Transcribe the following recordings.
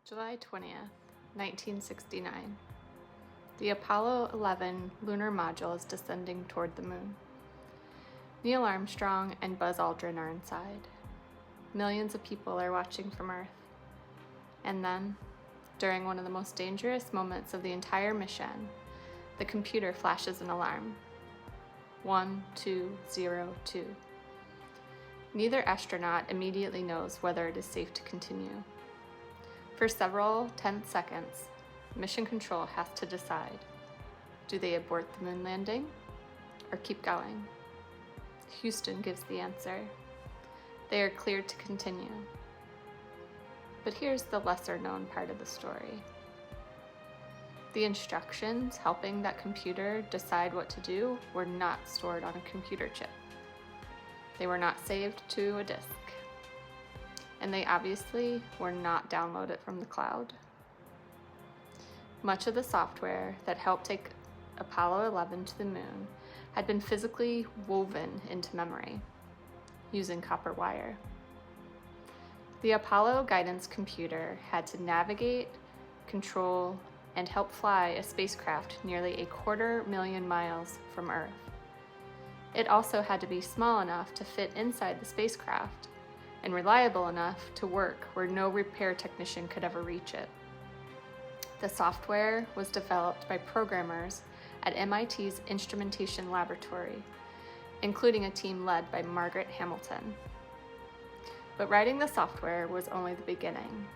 July 20th, 1969. The Apollo 11 lunar module is descending toward the moon. Neil Armstrong and Buzz Aldrin are inside. Millions of people are watching from Earth. And then, during one of the most dangerous moments of the entire mission, the computer flashes an alarm. 1202. Neither astronaut immediately knows whether it is safe to continue. For several tense seconds, Mission Control has to decide. Do they abort the moon landing or keep going? Houston gives the answer. They are cleared to continue. But here's the lesser-known part of the story. The instructions helping that computer decide what to do were not stored on a computer chip. They were not saved to a disk. And they obviously were not downloaded from the cloud. Much of the software that helped take Apollo 11 to the moon had been physically woven into memory using copper wire. The Apollo guidance computer had to navigate, control, and help fly a spacecraft nearly 250,000 miles from Earth. It also had to be small enough to fit inside the spacecraft and reliable enough to work where no repair technician could ever reach it. The software was developed by programmers at MIT's Instrumentation Laboratory, including a team led by Margaret Hamilton. But writing the software was only the beginning.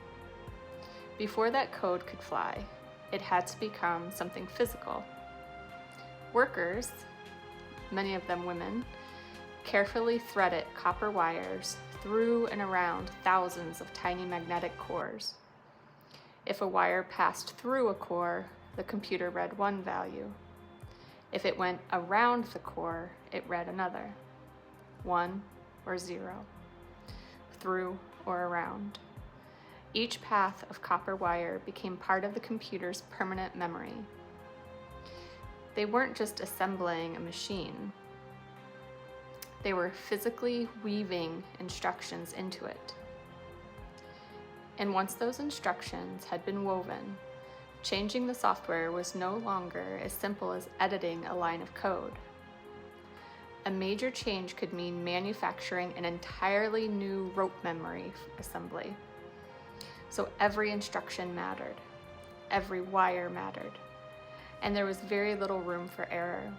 Before that code could fly, it had to become something physical. Workers, many of them women, carefully threaded copper wires through and around thousands of tiny magnetic cores. If a wire passed through a core, the computer read one value. If it went around the core, it read another, 1 or 0, through or around. Each path of copper wire became part of the computer's permanent memory. They weren't just assembling a machine. They were physically weaving instructions into it. And once those instructions had been woven, changing the software was no longer as simple as editing a line of code. A major change could mean manufacturing an entirely new rope memory assembly. So every instruction mattered, every wire mattered, and there was very little room for error.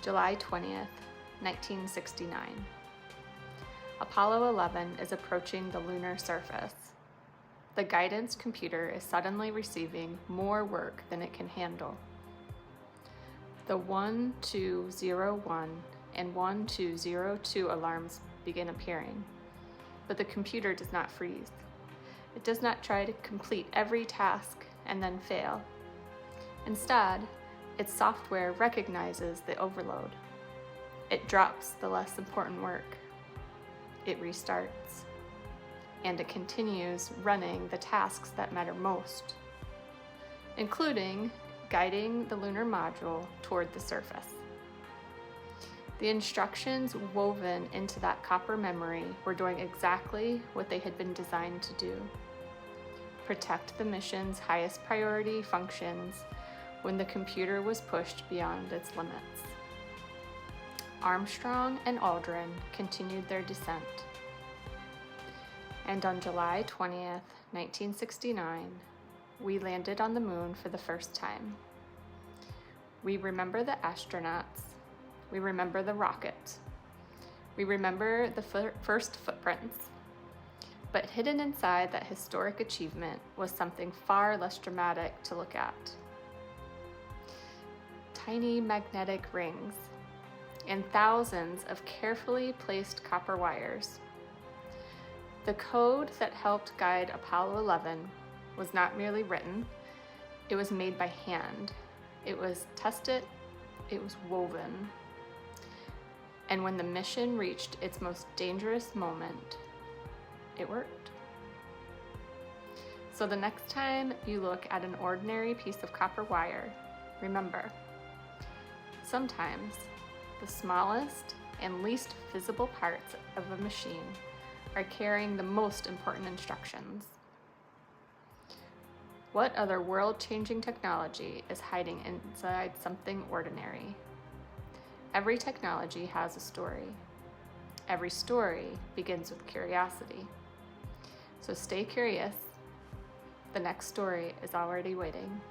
July 20th, 1969. Apollo 11 is approaching the lunar surface. The guidance computer is suddenly receiving more work than it can handle. The 1201 and 1202 alarms begin appearing, but the computer does not freeze. It does not try to complete every task and then fail. Instead, its software recognizes the overload. It drops the less important work. It restarts. And it continues running the tasks that matter most, including guiding the lunar module toward the surface. The instructions woven into that copper memory were doing exactly what they had been designed to do: protect the mission's highest priority functions when the computer was pushed beyond its limits. Armstrong and Aldrin continued their descent. And on July 20th, 1969, we landed on the moon for the first time. We remember the astronauts. We remember the rocket. We remember the first footprints. But hidden inside that historic achievement was something far less dramatic to look at. Tiny magnetic rings and thousands of carefully placed copper wires. The code that helped guide Apollo 11 was not merely written, it was made by hand. It was tested, it was woven. And when the mission reached its most dangerous moment, it worked. So the next time you look at an ordinary piece of copper wire, remember, sometimes the smallest and least visible parts of a machine are carrying the most important instructions. What other world-changing technology is hiding inside something ordinary? Every technology has a story. Every story begins with curiosity. So stay curious. The next story is already waiting.